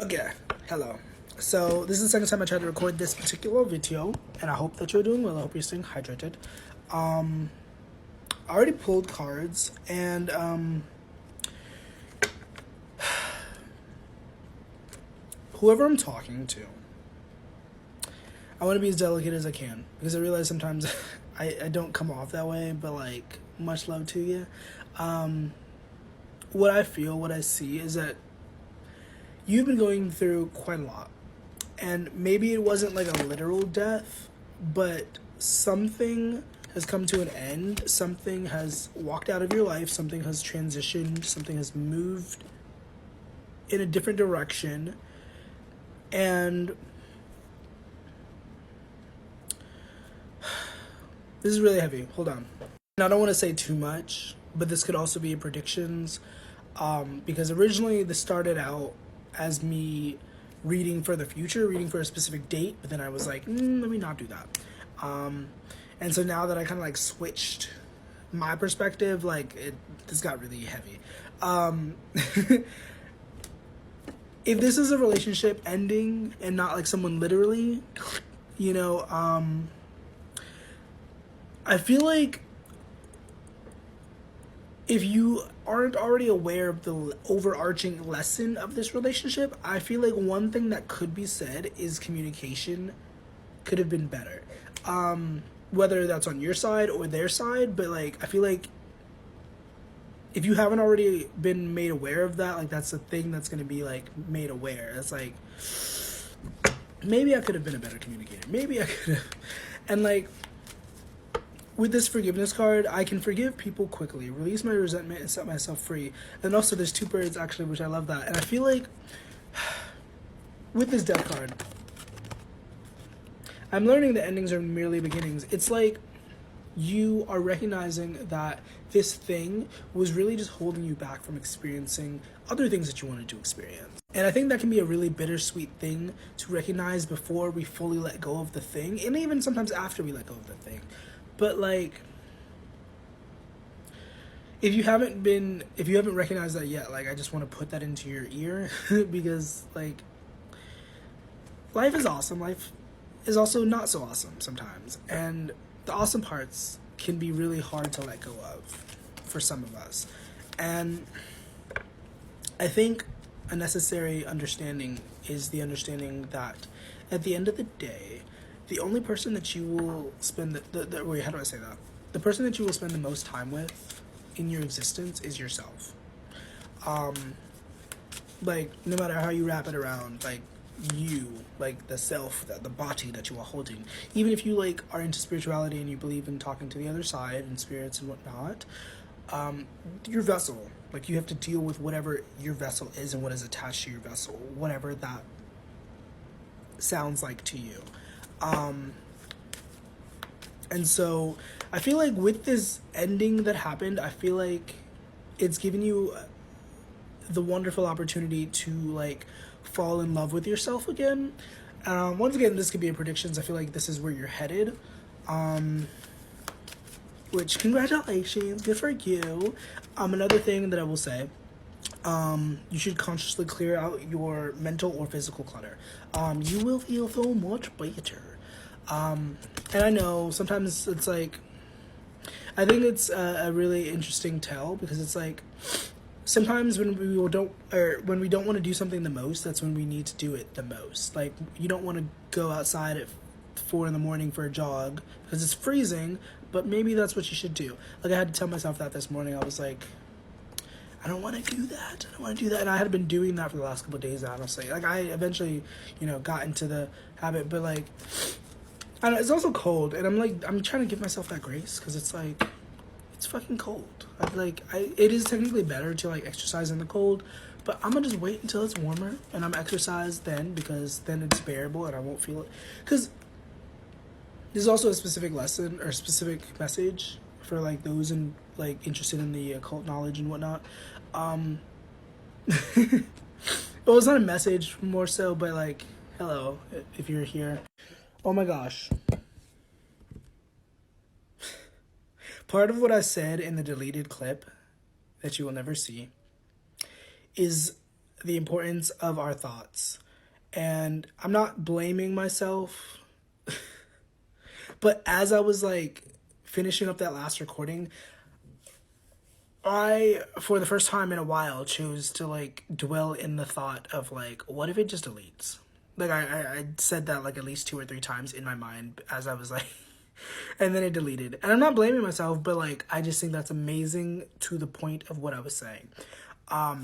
Okay, hello. So this is the second time I tried to record this particular video, and I hope that you're doing well. I hope you're staying hydrated. I already pulled cards, and whoever I'm talking to, I want to be as delicate as I can because I realize sometimes I don't come off that way, but like, much love to you. What I feel, what I see is that you've been going through quite a lot. And maybe it wasn't like a literal death, but something has come to an end. Something has walked out of your life. Something has transitioned. Something has moved in a different direction. And this is really heavy. Hold on. And I don't want to say too much, but this could also be predictions. Because originally this started out as me reading for the future, reading for a specific date, but then I was like, let me not do that. And so now that I kind of like switched my perspective, like this got really heavy. If this is a relationship ending and not like someone literally, I feel like if you aren't already aware of the overarching lesson of this relationship, I feel like one thing that could be said is communication could have been better. Whether that's on your side or their side, but like I feel like if you haven't already been made aware of that, like that's the thing that's gonna be like made aware. It's like maybe I could have been a better communicator. Maybe I could have, and like with this forgiveness card, I can forgive people quickly, release my resentment, and set myself free. And also, there's two birds, actually, which I love that. And I feel like, with this death card, I'm learning that endings are merely beginnings. It's like you are recognizing that this thing was really just holding you back from experiencing other things that you wanted to experience. And I think that can be a really bittersweet thing to recognize before we fully let go of the thing, and even sometimes after we let go of the thing. But like, if you haven't recognized that yet, like I just want to put that into your ear because like life is awesome. Life is also not so awesome sometimes. And the awesome parts can be really hard to let go of for some of us. And I think a necessary understanding is the understanding that at the end of the day, the only person that you will spend wait, how do I say that? The person that you will spend the most time with in your existence is yourself. Like, no matter how you wrap it around, like, you, like, the self, the body that you are holding. Even if you, like, are into spirituality and you believe in talking to the other side and spirits and whatnot, your vessel, like, you have to deal with whatever your vessel is and what is attached to your vessel, whatever that sounds like to you. And so I feel like with this ending that happened, I feel like it's given you the wonderful opportunity to like fall in love with yourself again. Once again, this could be a predictions. I feel like this is where you're headed. Which congratulations, good for you. Another thing that I will say, you should consciously clear out your mental or physical clutter. You will feel so much better. And I know sometimes it's like, I think it's a really interesting tell because it's like sometimes when we don't want to do something the most, that's when we need to do it the most. Like you don't want to go outside at 4 a.m. for a jog because it's freezing, but maybe that's what you should do. Like I had to tell myself that this morning. I was like, I don't want to do that. I don't want to do that. And I had been doing that for the last couple of days, honestly. Like I eventually, got into the habit, but like, I don't know, it's also cold, and I'm trying to give myself that grace because it's like, it's fucking cold. It is technically better to like exercise in the cold, but I'm gonna just wait until it's warmer and I'm exercise then because then it's bearable and I won't feel it. Because there's also a specific lesson or specific message for like those in like interested in the occult knowledge and whatnot. Well, it's not a message more so, but like, hello, if you're here. Oh my gosh. Part of what I said in the deleted clip that you will never see is the importance of our thoughts. And I'm not blaming myself, but as I was like finishing up that last recording, I, for the first time in a while, chose to like dwell in the thought of like, what if it just deletes? Like I said that like at least 2 or 3 times in my mind as I was like, and then it deleted. And I'm not blaming myself, but like I just think that's amazing to the point of what I was saying. I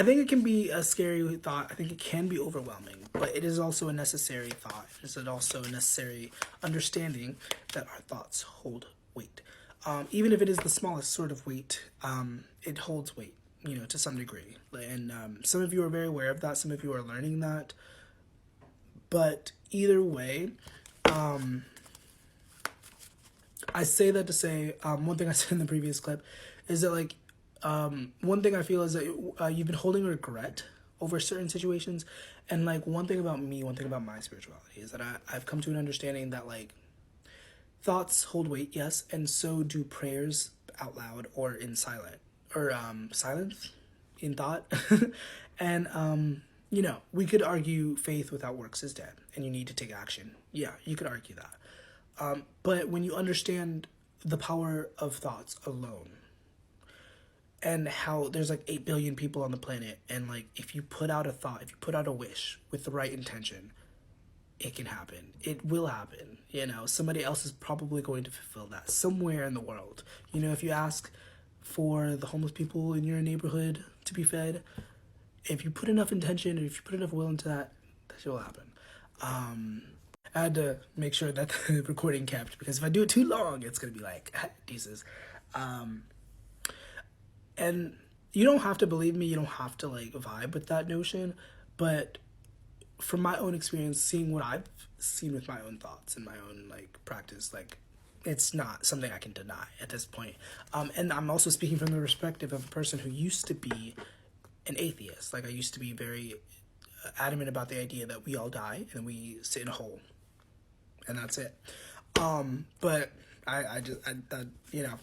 think it can be a scary thought. I think it can be overwhelming, but it is also a necessary thought. It is also a necessary understanding that our thoughts hold weight. Even if it is the smallest sort of weight, it holds weight, you know, to some degree. And some of you are very aware of that. Some of you are learning that. But either way, I say that to say, one thing I said in the previous clip is that, like, one thing I feel is that you've been holding regret over certain situations. And, like, one thing about me, one thing about my spirituality is that I've come to an understanding that, like, thoughts hold weight, yes, and so do prayers out loud or in silent, or silence in thought. And, you know, we could argue faith without works is dead, and you need to take action. Yeah, you could argue that. But when you understand the power of thoughts alone, and how there's like 8 billion people on the planet, and like if you put out a thought, if you put out a wish with the right intention, it can happen. It will happen. You know, somebody else is probably going to fulfill that somewhere in the world. You know, if you ask for the homeless people in your neighborhood to be fed, if you put enough intention, or if you put enough will into that, that shit will happen. I had to make sure that the recording kept, because if I do it too long, it's going to be like, deuces. And you don't have to believe me. You don't have to like vibe with that notion. But from my own experience, seeing what I've seen with my own thoughts and my own like practice, like it's not something I can deny at this point. And I'm also speaking from the perspective of a person who used to be an atheist. Like I used to be very adamant about the idea that we all die and we sit in a hole, and that's it. But I just, you know,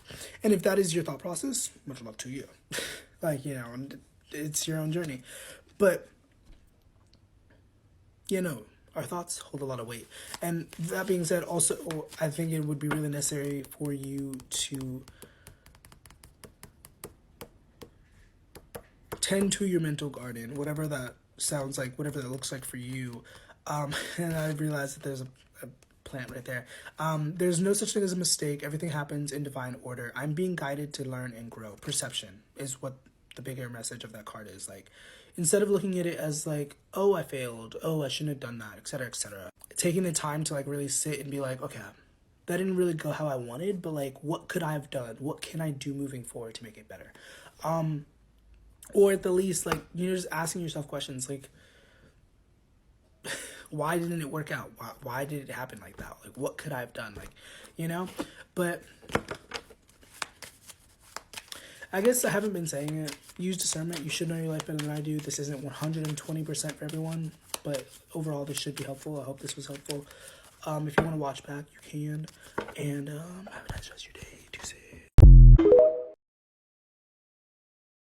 and if that is your thought process, much love to you. Like, you know, it's your own journey. But, you know, our thoughts hold a lot of weight. And that being said, also, I think it would be really necessary for you to tend to your mental garden, whatever that sounds like, whatever that looks like for you. And I realized that there's a plant right there. There's no such thing as a mistake. Everything happens in divine order. I'm being guided to learn and grow. Perception is what the bigger message of that card is. Like, instead of looking at it as like, oh, I failed, oh, I shouldn't have done that, etc., etc., taking the time to like really sit and be like, okay, that didn't really go how I wanted, but like, what could I have done? What can I do moving forward to make it better? Or at the least, like, you're just asking yourself questions like, why didn't it work out? Why did it happen like that? Like, what could I have done? Like, you know? But I guess I haven't been saying it. Use discernment. You should know your life better than I do. This isn't 120% for everyone, but overall, this should be helpful. I hope this was helpful. If you want to watch back, you can. And have a nice rest of your day.